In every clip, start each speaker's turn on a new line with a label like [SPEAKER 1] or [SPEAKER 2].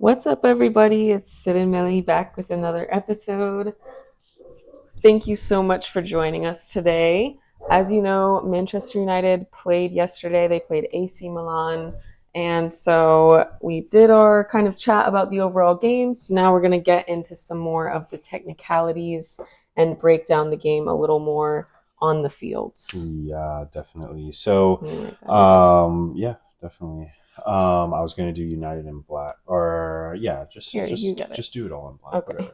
[SPEAKER 1] What's up, everybody? It's Sid and Millie back with another episode. Thank you so much for joining us today. As you know, Manchester United played yesterday. They played AC Milan. And so we did our kind of chat about the overall game. So now we're going to get into some more of the technicalities and break down the game a little more on the fields.
[SPEAKER 2] Yeah, definitely. So,
[SPEAKER 1] Let me write that down.
[SPEAKER 2] yeah, definitely. I was gonna do United in black, or yeah, just
[SPEAKER 1] Here, you
[SPEAKER 2] just
[SPEAKER 1] get it.
[SPEAKER 2] just do it all in black,
[SPEAKER 1] Okay.
[SPEAKER 2] whatever.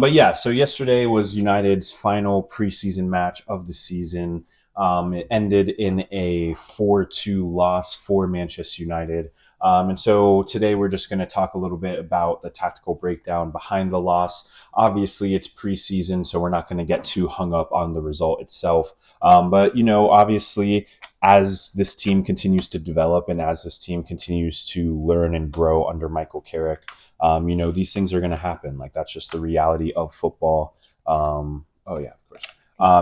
[SPEAKER 2] But yeah, so yesterday was United's final preseason match of the season. It ended in a 4-2 loss for Manchester United. And so today we're just going to talk a little bit about the tactical breakdown behind the loss. Obviously, it's preseason, so we're not going to get too hung up on the result itself. But, obviously, as this team continues to develop and as this team continues to learn and grow under Michael Carrick, these things are going to happen. Like, that's just the reality of football. Oh, yeah, of course.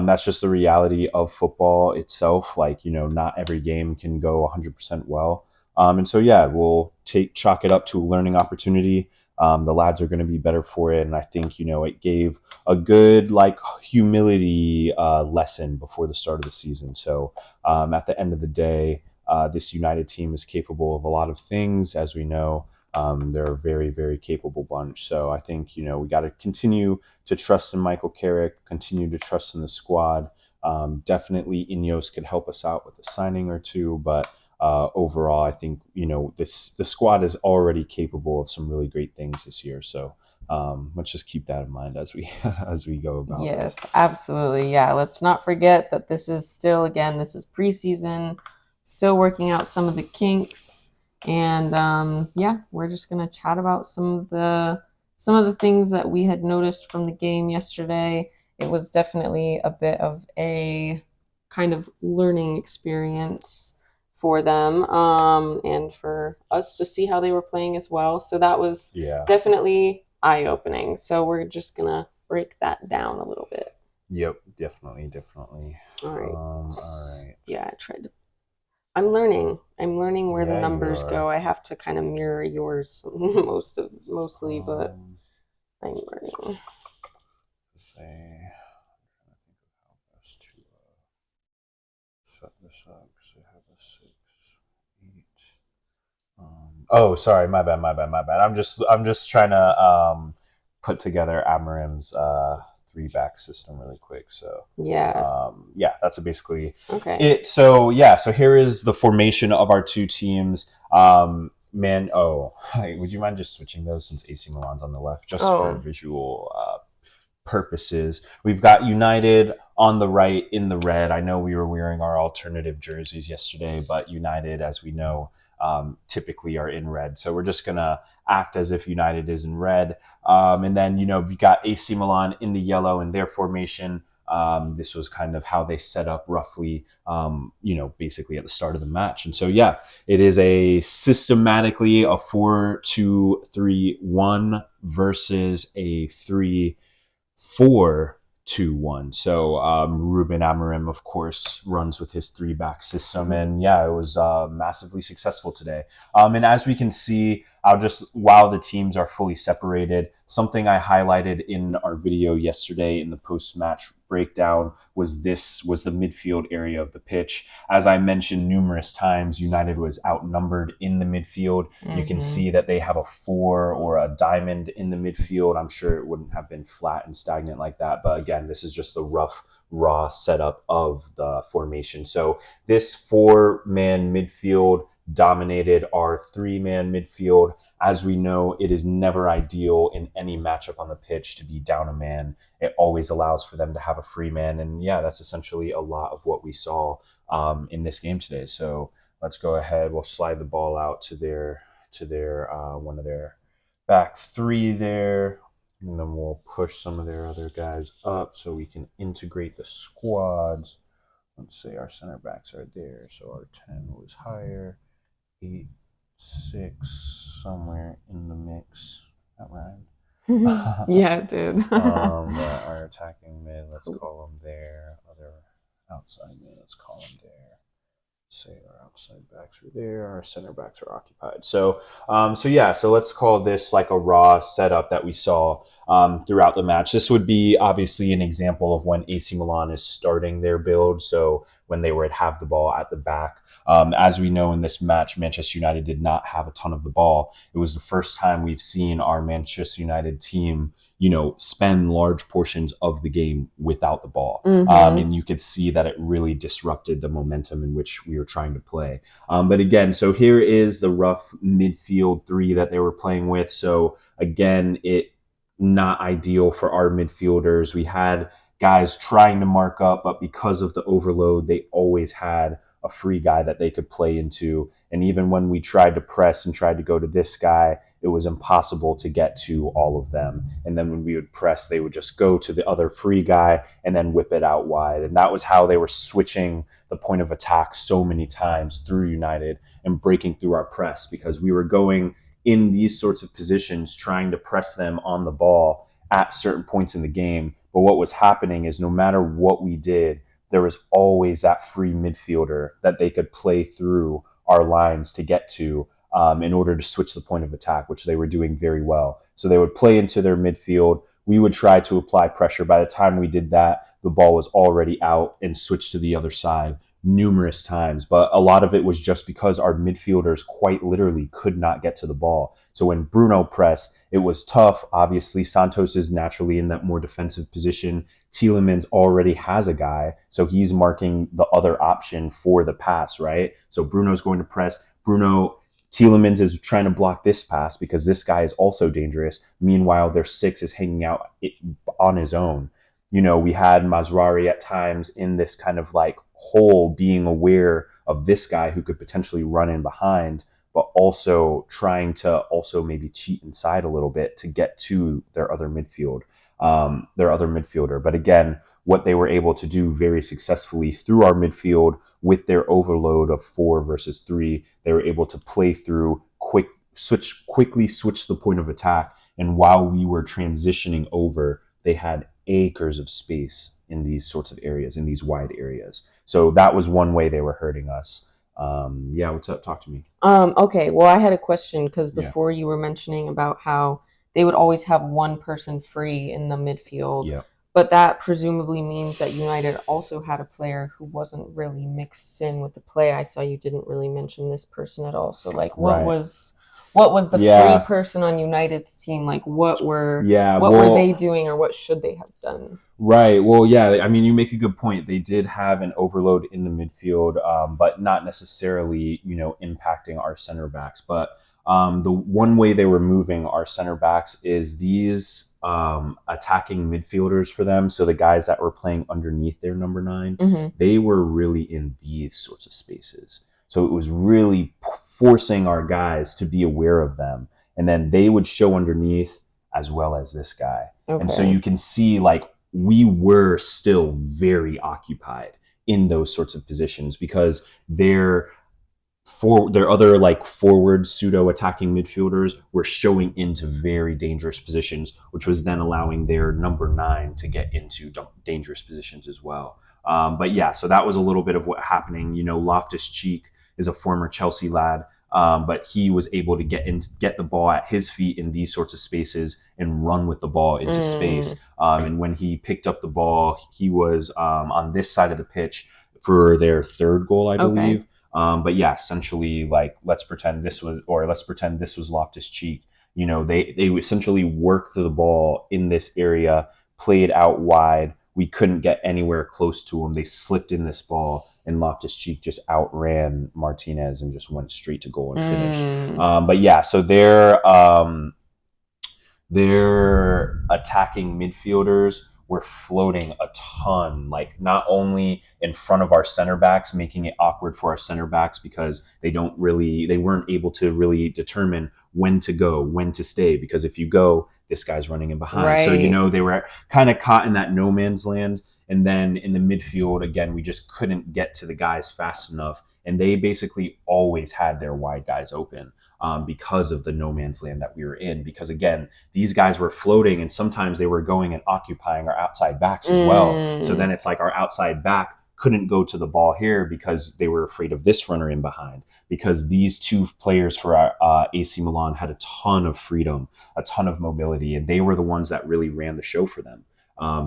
[SPEAKER 2] That's just the reality of football itself. Like, not every game can go 100% well. And so, yeah, we'll chalk it up to a learning opportunity. The lads are going to be better for it. And I think, it gave a good, humility lesson before the start of the season. So at the end of the day, this United team is capable of a lot of things, as we know. They're a very, very capable bunch. So I think, we got to continue to trust in Michael Carrick, continue to trust in the squad. Definitely Ineos could help us out with a signing or two, but overall, I think the squad is already capable of some really great things this year. So let's just keep that in mind as we as we go about this.
[SPEAKER 1] Yes, absolutely. Yeah, let's not forget that this is still, again, this is preseason, still working out some of the kinks, and yeah, we're just gonna chat about some of the things that we had noticed from the game yesterday. It was definitely a bit of a kind of learning experience for them, and for us to see how they were playing as well. So that was
[SPEAKER 2] Yeah.
[SPEAKER 1] definitely eye-opening. So we're just gonna break that down a little bit.
[SPEAKER 2] Yep. Definitely. Definitely.
[SPEAKER 1] All right.
[SPEAKER 2] All right.
[SPEAKER 1] Yeah, I tried to. I'm learning. I'm learning where the
[SPEAKER 2] Yeah, you
[SPEAKER 1] numbers go.
[SPEAKER 2] are.
[SPEAKER 1] I have to kind of mirror yours mostly, but
[SPEAKER 2] Um,
[SPEAKER 1] I'm learning.
[SPEAKER 2] say, I'm trying to think of how best to set this up. So I have a 6, 8. Oh, sorry, my bad. I'm just trying to put together Amarim's three back system really quick. So
[SPEAKER 1] Yeah.
[SPEAKER 2] yeah, that's basically
[SPEAKER 1] Okay.
[SPEAKER 2] it. So yeah, so here is the formation of our two teams. Man, oh, would you mind just switching those since AC Milan's on the left, just for
[SPEAKER 1] Oh.
[SPEAKER 2] visual purposes? We've got United on the right in the red. I know we were wearing our alternative jerseys yesterday, but United, as we know, typically are in red. So we're just going to act as if United is in red. And then, we got AC Milan in the yellow in their formation. This was kind of how they set up roughly, basically at the start of the match. And so, yeah, it is a systematically a 4-2-3-1 versus a 3-4-2-1. So Ruben Amorim, of course, runs with his three back system, and yeah, it was massively successful today. And as we can see, while the teams are fully separated, something I highlighted in our video yesterday in the post match breakdown was the midfield area of the pitch. As I mentioned numerous times, United was outnumbered in the midfield. You can
[SPEAKER 1] Mm-hmm.
[SPEAKER 2] see that they have a 4 or a diamond in the midfield. I'm sure it wouldn't have been flat and stagnant like that. But again, this is just the rough, raw setup of the formation. So this 4-man midfield dominated our 3-man midfield. As we know, it is never ideal in any matchup on the pitch to be down a man. It always allows for them to have a free man. And yeah, that's essentially a lot of what we saw in this game today. So let's go ahead. We'll slide the ball out to their one of their back three there, and then we'll push some of their other guys up so we can integrate the squads. Let's say our center backs are there, so our 10 was higher, 8, 6, somewhere in the mix. That rhymed.
[SPEAKER 1] Yeah, it did.
[SPEAKER 2] Our attacking mid, let's call them there. Other outside mid, let's call them there. Say our outside backs are there, our center backs are occupied. So let's call this like a raw setup that we saw throughout the match. This would be obviously an example of when AC Milan is starting their build. So when they were at have the ball at the back. As we know in this match, Manchester United did not have a ton of the ball. It was the first time we've seen our Manchester United team, spend large portions of the game without the ball. And you could see that it really disrupted the momentum in which we were trying to play. But again, so here is the rough midfield three that they were playing with. So again, it not ideal for our midfielders. We had guys trying to mark up, but because of the overload, they always had a free guy that they could play into. And even when we tried to press and tried to go to this guy, it was impossible to get to all of them. And then when we would press, they would just go to the other free guy and then whip it out wide. And that was how they were switching the point of attack so many times through United and breaking through our press, because we were going in these sorts of positions trying to press them on the ball at certain points in the game. But what was happening is no matter what we did, there was always that free midfielder that they could play through our lines to get to in order to switch the point of attack, which they were doing very well. So they would play into their midfield. We would try to apply pressure. By the time we did that, the ball was already out and switched to the other side numerous times. But a lot of it was just because our midfielders quite literally could not get to the ball. So when Bruno pressed, it was tough. Obviously, Santos is naturally in that more defensive position. Tielemans already has a guy, so he's marking the other option for the pass, right? So Bruno's going to press. Tielemans is trying to block this pass because this guy is also dangerous. Meanwhile, their six is hanging out on his own. We had Mazraoui at times in this kind of like hole, being aware of this guy who could potentially run in behind, but also trying to also maybe cheat inside a little bit to get to their other midfielder. But again, what they were able to do very successfully through our midfield with their overload of 4 versus 3, they were able to play through quickly switch the point of attack. And while we were transitioning over, they had acres of space in these sorts of areas, in these wide areas. So that was one way they were hurting us. What's up? Talk to me.
[SPEAKER 1] Okay, well, I had a question because
[SPEAKER 2] Yeah.
[SPEAKER 1] before you were mentioning about how they would always have one person free in the midfield,
[SPEAKER 2] Yeah.
[SPEAKER 1] but that presumably means that United also had a player who wasn't really mixed in with the play. I saw you didn't really mention this person at all. So, like, what
[SPEAKER 2] Right.
[SPEAKER 1] was the
[SPEAKER 2] Yeah.
[SPEAKER 1] free person on United's team? Like, what were
[SPEAKER 2] Well,
[SPEAKER 1] they doing, or what should they have done?
[SPEAKER 2] right. Well, yeah. I mean, you make a good point. They did have an overload in the midfield, but not necessarily, impacting our center backs. But the one way they were moving our center backs is these attacking midfielders for them. So the guys that were playing underneath their number 9, they were really in these sorts of spaces. So it was really forcing our guys to be aware of them. And then they would show underneath as well as this guy.
[SPEAKER 1] Okay.
[SPEAKER 2] And so you can see, like, we were still very occupied in those sorts of positions because their other like forward pseudo attacking midfielders were showing into very dangerous positions, which was then allowing their number 9 to get into dangerous positions as well. But yeah, so that was a little bit of what happening. Loftus-Cheek is a former Chelsea lad. But he was able to get the ball at his feet in these sorts of spaces and run with the ball into space. And when he picked up the ball, he was on this side of the pitch for their third goal, I believe. But yeah, essentially, like, let's pretend this was Loftus-Cheek. They essentially worked the ball in this area, played out wide. We couldn't get anywhere close to him. They slipped in this ball, and Loftus-Cheek just outran Martinez and just went straight to goal and finish. But yeah, so their attacking midfielders were floating a ton, like not only in front of our center backs, making it awkward for our center backs because they weren't able to really determine when to go, when to stay, because if you go, this guy's running in behind. Right. So, they were kind of caught in that no man's land. And then in the midfield, again, we just couldn't get to the guys fast enough. And they basically always had their wide guys open because of the no man's land that we were in. Because again, these guys were floating and sometimes they were going and occupying our outside backs as well. So then it's like our outside back couldn't go to the ball here because they were afraid of this runner in behind, because these two players for our, AC Milan had a ton of freedom, a ton of mobility, and they were the ones that really ran the show for them,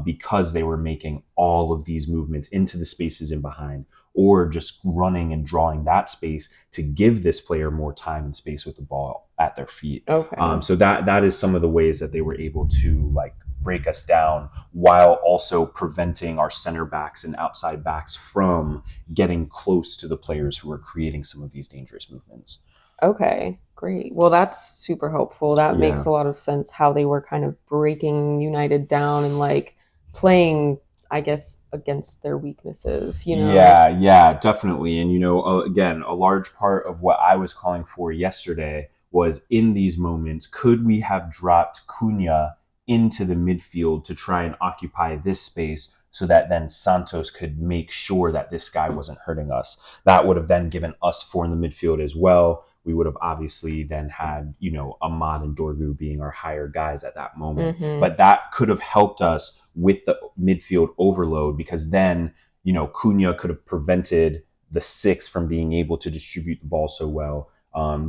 [SPEAKER 2] because they were making all of these movements into the spaces in behind, or just running and drawing that space to give this player more time and space with the ball at their feet.
[SPEAKER 1] Okay.
[SPEAKER 2] So that is some of the ways that they were able to like break us down, while also preventing our center backs and outside backs from getting close to the players who are creating some of these dangerous movements.
[SPEAKER 1] Okay, great. Well, that's super helpful. That makes
[SPEAKER 2] Yeah.
[SPEAKER 1] a lot of sense how they were kind of breaking United down and like playing, I guess, against their weaknesses, you know?
[SPEAKER 2] Yeah, definitely. And, again, a large part of what I was calling for yesterday was, in these moments, could we have dropped Cunha into the midfield to try and occupy this space so that then Santos could make sure that this guy wasn't hurting us? That would have then given us four in the midfield as well. We would have obviously then had, Ahmad and Dorgu being our higher guys at that moment.
[SPEAKER 1] Mm-hmm.
[SPEAKER 2] But that could have helped us with the midfield overload, because then, Cunha could have prevented the six from being able to distribute the ball so well.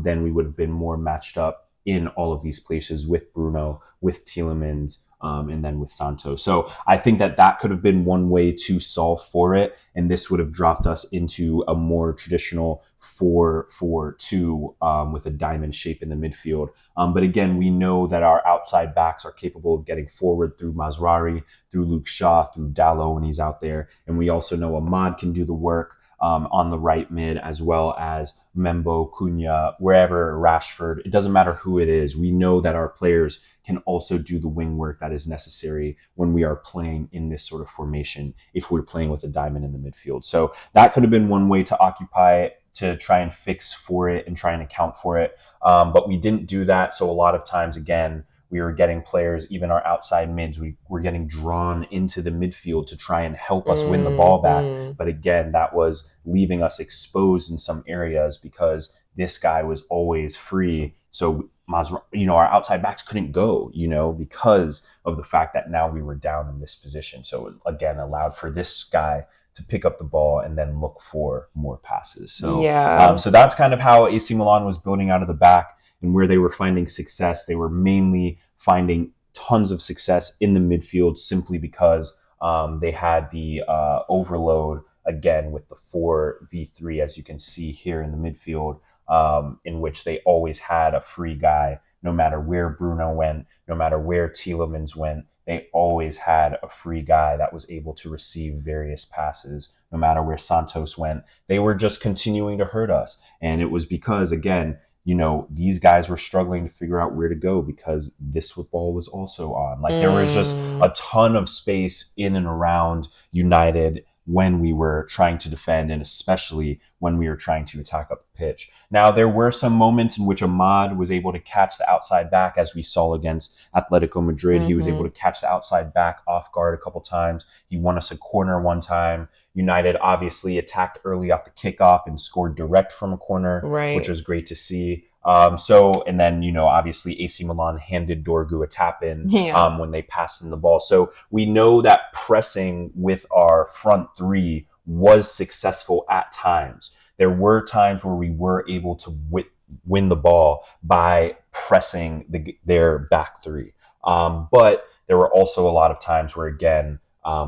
[SPEAKER 2] Then we would have been more matched up in all of these places with Bruno, with Tielemans, and then with Santos. So I think that could have been one way to solve for it. And this would have dropped us into a more traditional 4-4-2, with a diamond shape in the midfield. But again, we know that our outside backs are capable of getting forward through Mazrari, through Luke Shaw, through Dallo when he's out there. And we also know Ahmad can do the work on the right mid, as well as Membo, Cunha, wherever, Rashford. It doesn't matter who it is. We know that our players can also do the wing work that is necessary when we are playing in this sort of formation, if we're playing with a diamond in the midfield. So that could have been one way to occupy it, to try and fix for it and try and account for it. But we didn't do that. So a lot of times, again, we were getting players, even our outside mids, we were getting drawn into the midfield to try and help us win the ball back.
[SPEAKER 1] Mm-hmm.
[SPEAKER 2] But again, that was leaving us exposed in some areas, because this guy was always free. So, our outside backs couldn't go, because of the fact that now we were down in this position. So it, again, allowed for this guy to pick up the ball and then look for more passes. So,
[SPEAKER 1] Yeah.
[SPEAKER 2] so that's kind of how AC Milan was building out of the back, and where they were finding success. They were mainly finding tons of success in the midfield, simply because they had the overload, again, with the 4-v-3, as you can see here in the midfield, in which they always had a free guy. No matter where Bruno went, no matter where Tielemans went, they always had a free guy that was able to receive various passes. No matter where Santos went, they were just continuing to hurt us. And it was because, again, these guys were struggling to figure out where to go, because this football was also on. Like, there was just a ton of space in and around United when we were trying to defend, and especially when we were trying to attack up the pitch. Now, there were some moments in which Ahmad was able to catch the outside back, as we saw against Atletico Madrid. He was able to catch the outside back off guard a couple times. He won us a corner one time. United obviously attacked early off the kickoff and scored direct from a corner,
[SPEAKER 1] Right.
[SPEAKER 2] which was great to see. And then, obviously AC Milan handed Dorgu a tap in when they passed him the ball. So we know that pressing with our front three was successful at times. There were times where we were able to win the ball by pressing their back three. But there were also a lot of times where, again,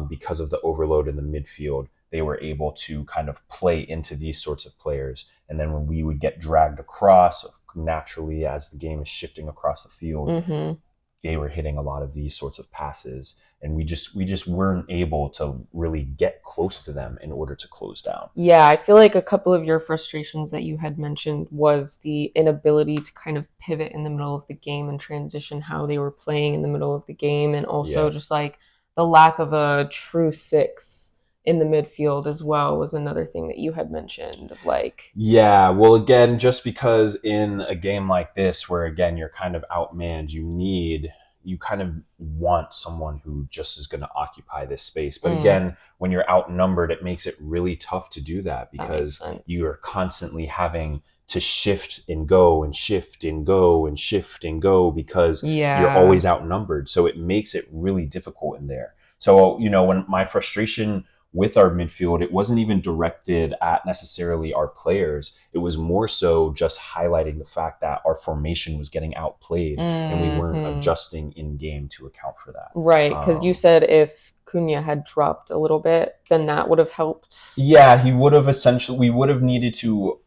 [SPEAKER 2] because of the overload in the midfield, they were able to kind of play into these sorts of players. And then when we would get dragged across, naturally, as the game is shifting across the field, they were hitting a lot of these sorts of passes. And we just weren't able to really get close to them in order to close down.
[SPEAKER 1] Yeah, I feel like a couple of your frustrations that you had mentioned was the inability to kind of pivot in the middle of the game and transition how they were playing in the middle of the game, and also just like the lack of a true six in the midfield as well was another thing that you had mentioned of like.
[SPEAKER 2] Yeah, well, again, just because in a game like this, where again you're kind of outmanned, you kind of want someone who just is going to occupy this space. But again, when you're outnumbered, it makes it really tough to do that, because you are constantly having to shift and go and shift and go and shift and go, because you're always outnumbered. So it makes it really difficult in there. So, when my frustration with our midfield, it wasn't even directed at necessarily our players. It was more so just highlighting the fact that our formation was getting outplayed and we weren't adjusting in game to account for that.
[SPEAKER 1] Right, because you said if Cunha had dropped a little bit, then that would have helped.
[SPEAKER 2] Yeah, he would have essentially, we would have needed to,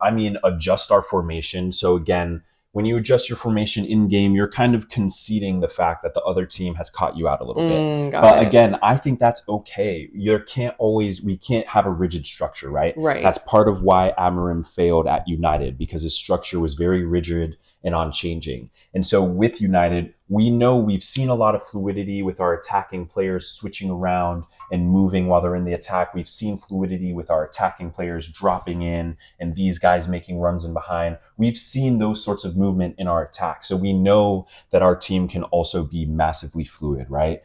[SPEAKER 2] adjust our formation. So again, when you adjust your formation in game, you're kind of conceding the fact that the other team has caught you out a little bit. But again, I think that's okay. We can't have a rigid structure, right?
[SPEAKER 1] Right.
[SPEAKER 2] That's part of why Amorim failed at United, because his structure was very rigid and unchanging. And so with United, we know we've seen a lot of fluidity with our attacking players switching around and moving while they're in the attack. We've seen fluidity with our attacking players dropping in and these guys making runs in behind. We've seen those sorts of movement in our attack. So we know that our team can also be massively fluid, right?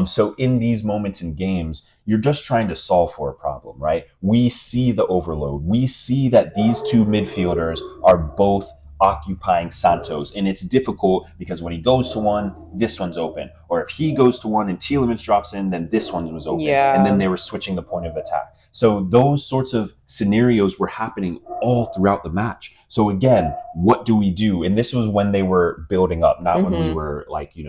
[SPEAKER 2] So in these moments in games, you're just trying to solve for a problem, right? We see the overload. We see that these two midfielders are both occupying Santos, and it's difficult because when he goes to one, this one's open, or if he goes to one and Tielemans drops in, then this one was open, and then they were switching the point of attack. So those sorts of scenarios were happening all throughout the match. So again, what do we do? And this was when they were building up, not when we were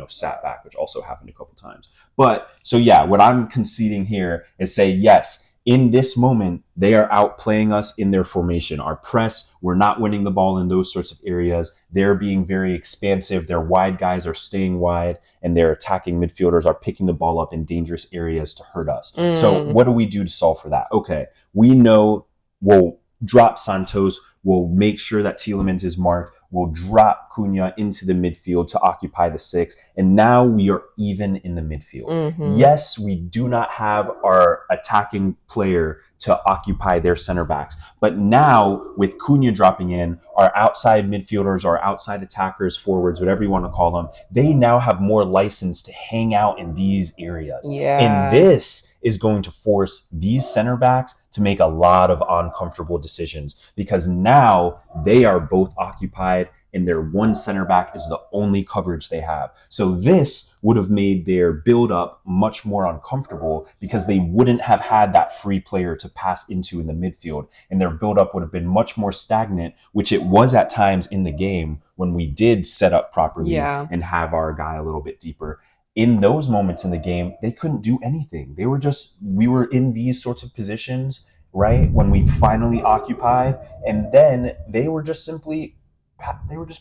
[SPEAKER 2] sat back, which also happened a couple times. But so yeah, what I'm conceding here is say yes, in this moment, they are outplaying us in their formation. Our press, we're not winning the ball in those sorts of areas. They're being very expansive. Their wide guys are staying wide, and their attacking midfielders are picking the ball up in dangerous areas to hurt us. So what do we do to solve for that? Okay, we know we'll drop Santos. We'll make sure that Tielemans is marked. We'll drop Cunha into the midfield to occupy the 6. And now we are even in the midfield. Yes, we do not have our attacking player to occupy their center backs. But now with Cunha dropping in, our outside midfielders, our outside attackers, forwards, whatever you want to call them, they now have more license to hang out in these areas. And this is going to force these center backs to make a lot of uncomfortable decisions, because now they are both occupied and their one center back is the only coverage they have. So this would have made their build up much more uncomfortable, because they wouldn't have had that free player to pass into in the midfield, and their build up would have been much more stagnant, which it was at times in the game when we did set up properly and have our guy a little bit deeper. In those moments in the game, they couldn't do anything. We were in these sorts of positions, right, when we finally occupied, and then they were just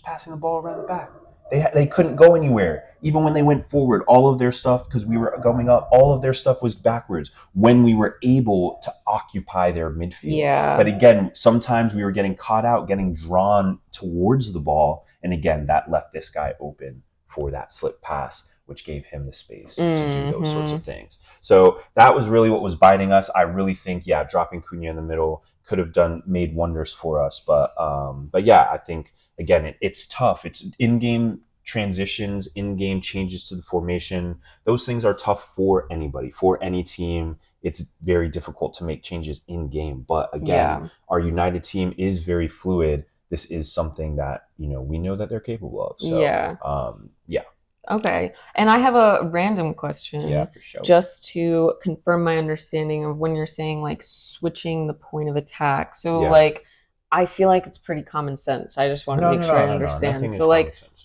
[SPEAKER 2] passing the ball around the back. They couldn't go anywhere. Even when they went forward, all of their stuff, because we were going up, all of their stuff was backwards when we were able to occupy their midfield. But again, sometimes we were getting caught out, getting drawn towards the ball, and again, that left this guy open for that slip pass, which gave him the space to do those sorts of things. So that was really what was biting us. I really think, dropping Cunha in the middle could have made wonders for us. But yeah, I think, again, it's tough. It's in-game transitions, in-game changes to the formation. Those things are tough for anybody, for any team. It's very difficult to make changes in-game. But again, our United team is very fluid. This is something that, we know that they're capable of. So,
[SPEAKER 1] Okay. And I have a random question.
[SPEAKER 2] Yeah, for sure.
[SPEAKER 1] Just to confirm my understanding of when you're saying like switching the point of attack. So I feel like it's pretty common sense. I just want to make sure I understand. So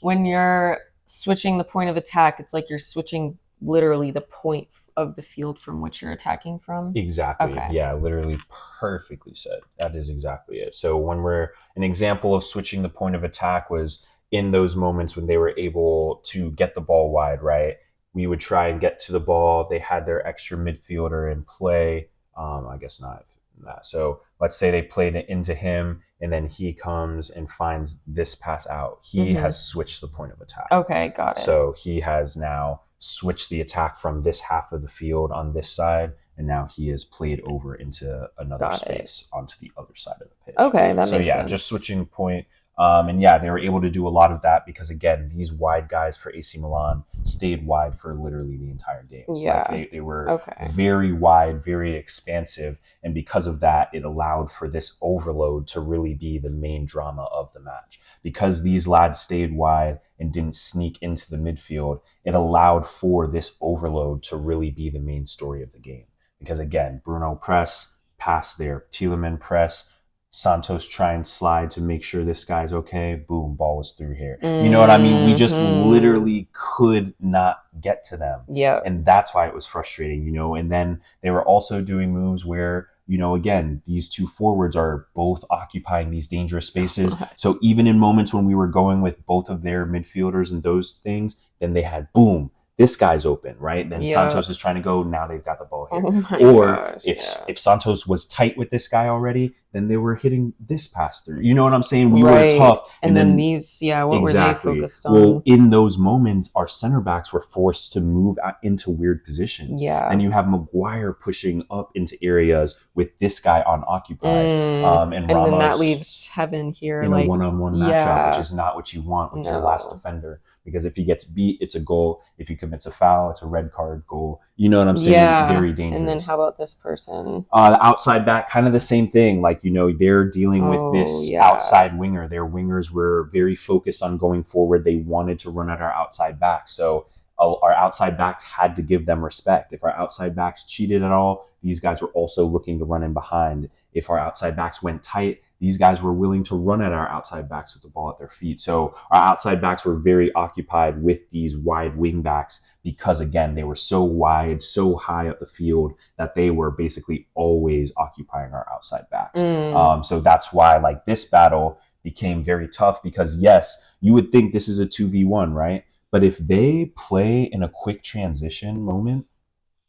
[SPEAKER 1] when you're switching the point of attack, it's like you're switching literally the point of the field from which you're attacking from.
[SPEAKER 2] Exactly. Okay. Yeah, literally perfectly said. That is exactly it. So an example of switching the point of attack was in those moments when they were able to get the ball wide, right? We would try and get to the ball. They had their extra midfielder in play. I guess not that. So let's say they played it into him, and then he comes and finds this pass out. He has switched the point of attack.
[SPEAKER 1] Okay, got it.
[SPEAKER 2] So he has now switched the attack from this half of the field on this side, and now he has played over into another space onto the other side of the pitch.
[SPEAKER 1] Okay, that makes sense.
[SPEAKER 2] Just switching point. They were able to do a lot of that because, again, these wide guys for AC Milan stayed wide for literally the entire game.
[SPEAKER 1] Yeah.
[SPEAKER 2] They were very wide, very expansive. And because of that, it allowed for this overload to really be the main drama of the match. Because these lads stayed wide and didn't sneak into the midfield, it allowed for this overload to really be the main story of the game. because again, Bruno press, pass there, Tielemans press, Santos try and slide to make sure this guy's okay. Boom, ball was through here. You know what I mean? We just literally could not get to them.
[SPEAKER 1] Yeah.
[SPEAKER 2] And that's why it was frustrating, you know. And then they were also doing moves where, you know, again, these two forwards are both occupying these dangerous spaces. So even in moments when we were going with both of their midfielders and those things, then they had boom, this guy's open, right? Then Santos is trying to go. Now they've got the ball here. Or if Santos was tight with this guy already, then they were hitting this pass through. You know what I'm saying? We were tough.
[SPEAKER 1] And then these, what were they focused on?
[SPEAKER 2] Well, in those moments, our center backs were forced to move out into weird positions.
[SPEAKER 1] Yeah.
[SPEAKER 2] And you have Maguire pushing up into areas with this guy unoccupied. And Ramos,
[SPEAKER 1] then that leaves Heaven here
[SPEAKER 2] in a one-on-one matchup, which is not what you want with your last defender. Because if he gets beat, it's a goal. If he commits a foul, it's a red card goal. You know what I'm saying?
[SPEAKER 1] Yeah.
[SPEAKER 2] Very dangerous.
[SPEAKER 1] And then how about this person?
[SPEAKER 2] The outside back, kind of the same thing. Like, you know, they're dealing with this outside winger. Their wingers were very focused on going forward. They wanted to run at our outside back. So our outside backs had to give them respect. If our outside backs cheated at all, these guys were also looking to run in behind. If our outside backs went tight, these guys were willing to run at our outside backs with the ball at their feet. So our outside backs were very occupied with these wide wing backs because, again, they were so wide, so high up the field that they were basically always occupying our outside backs. So that's why, like, this battle became very tough because, yes, you would think this is a 2v1, right? But if they play in a quick transition moment,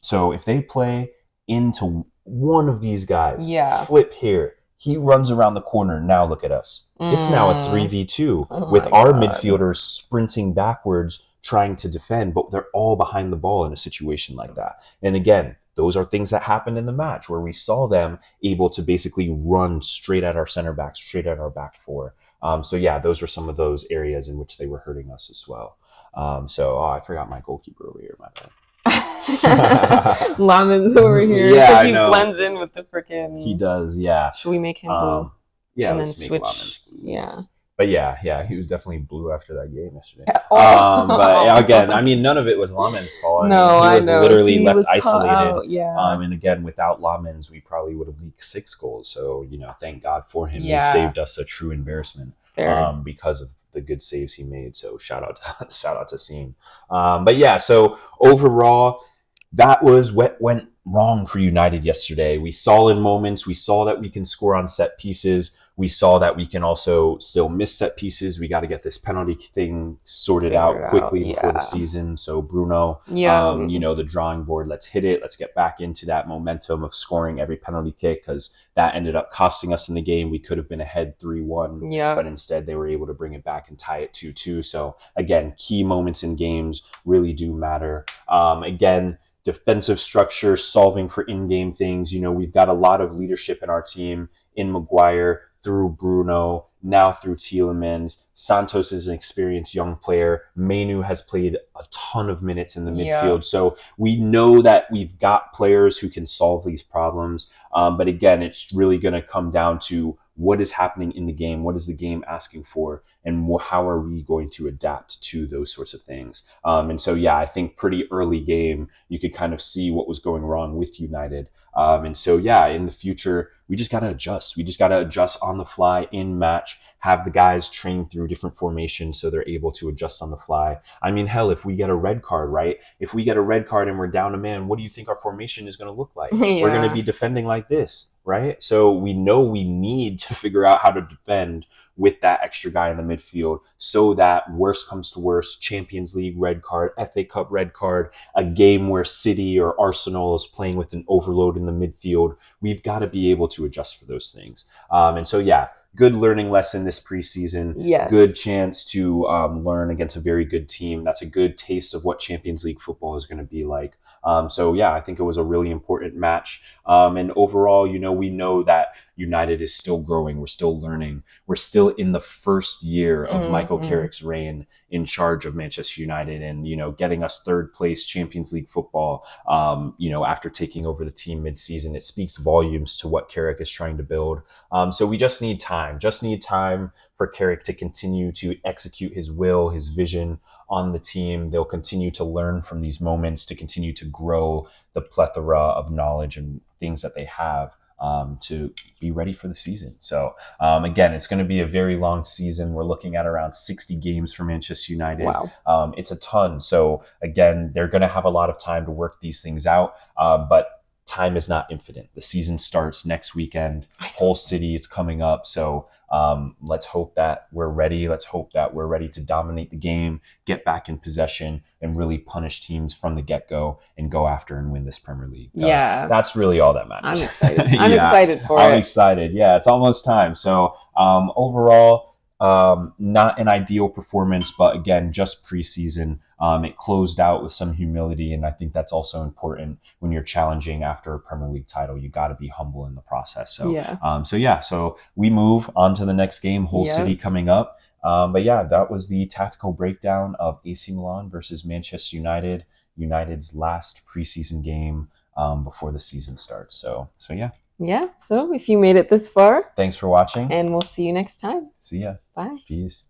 [SPEAKER 2] so if they play into one of these guys, flip here, he runs around the corner. Now look at us. It's now a 3v2 with our midfielders sprinting backwards, trying to defend, but they're all behind the ball in a situation like that. And again, those are things that happened in the match where we saw them able to basically run straight at our center backs, straight at our back four. So yeah, those were some of those areas in which they were hurting us as well. I forgot my goalkeeper over here, my bad.
[SPEAKER 1] Laman's over here because he blends in with the freaking.
[SPEAKER 2] He does, yeah.
[SPEAKER 1] Should we make him blue?
[SPEAKER 2] Yeah,
[SPEAKER 1] and
[SPEAKER 2] let's
[SPEAKER 1] then
[SPEAKER 2] make
[SPEAKER 1] switch.
[SPEAKER 2] blue.
[SPEAKER 1] Yeah.
[SPEAKER 2] But yeah, he was definitely blue after that game yesterday. But again, I mean, none of it was Laman's fault.
[SPEAKER 1] No,
[SPEAKER 2] he was literally left isolated.
[SPEAKER 1] Out,
[SPEAKER 2] and again, without Lamans, we probably would have leaked 6 goals. So, you know, thank God for him. He saved us a true embarrassment because of the good saves he made. So shout out to Seam. But yeah, so overall, that was what went wrong for United yesterday. We saw in moments, we saw that we can score on set pieces. We saw that we can also still miss set pieces. We got to get this penalty thing sorted out quickly before the season. So Bruno, you know, the drawing board, let's hit it. Let's get back into that momentum of scoring every penalty kick because that ended up costing us in the game. We could have been ahead 3-1, but instead they were able to bring it back and tie it 2-2. So again, key moments in games really do matter. Again, defensive structure, solving for in-game things. You know, we've got a lot of leadership in our team in Maguire, through Bruno, now through Tielemans. Santos is an experienced young player. Mainu has played a ton of minutes in the midfield. So we know that we've got players who can solve these problems. But again, it's really going to come down to what is happening in the game, what is the game asking for, and how are we going to adapt to those sorts of things. And so, yeah, I think pretty early game, you could kind of see what was going wrong with United. And so, yeah, in the future, we just got to adjust. We just got to adjust on the fly in match, have the guys train through different formations so they're able to adjust on the fly. I mean, hell, if we get a red card, right? If we get a red card and we're down a man, what do you think our formation is going to look like? We're going to be defending like this, right? So we know we need to figure out how to defend with that extra guy in the midfield so that worst comes to worst, Champions League red card, FA Cup red card, a game where City or Arsenal is playing with an overload in the midfield, we've got to be able to adjust for those things. And so, yeah, good learning lesson this preseason.
[SPEAKER 1] Yes.
[SPEAKER 2] Good chance to learn against a very good team. That's a good taste of what Champions League football is going to be like. So, yeah, I think it was a really important match. And overall, you know, we know that United is still growing. We're still learning. We're still in the first year of Michael Carrick's reign in charge of Manchester United and, you know, getting us third place Champions League football, you know, after taking over the team mid-season. It speaks volumes to what Carrick is trying to build. So we just need time. time. Just need time for Carrick to continue to execute his will, his vision on the team. They'll continue to learn from these moments, to continue to grow the plethora of knowledge and things that they have to be ready for the season. So again, it's going to be a very long season. We're looking at around 60 games for Manchester United.
[SPEAKER 1] Wow.
[SPEAKER 2] It's a ton. So again, they're going to have a lot of time to work these things out. But time is not infinite. The season starts next weekend. Whole city is coming up. So let's hope that we're ready. Let's hope that we're ready to dominate the game, get back in possession, and really punish teams from the get-go and go after and win this Premier League.
[SPEAKER 1] Yeah.
[SPEAKER 2] That's really all that matters.
[SPEAKER 1] I'm excited. I'm excited for it.
[SPEAKER 2] I'm excited. Yeah, it's almost time. So overall, not an ideal performance, but again, just preseason. It closed out with some humility, and I think that's also important when you're challenging after a Premier League title. You got to be humble in the process. So, so we move on to the next game. Hull City coming up. But yeah, that was the tactical breakdown of AC Milan versus Manchester United. United's last preseason game before the season starts. So yeah.
[SPEAKER 1] Yeah. So if you made it this far,
[SPEAKER 2] thanks for watching.
[SPEAKER 1] And we'll see you next time.
[SPEAKER 2] See ya.
[SPEAKER 1] Bye.
[SPEAKER 2] Peace.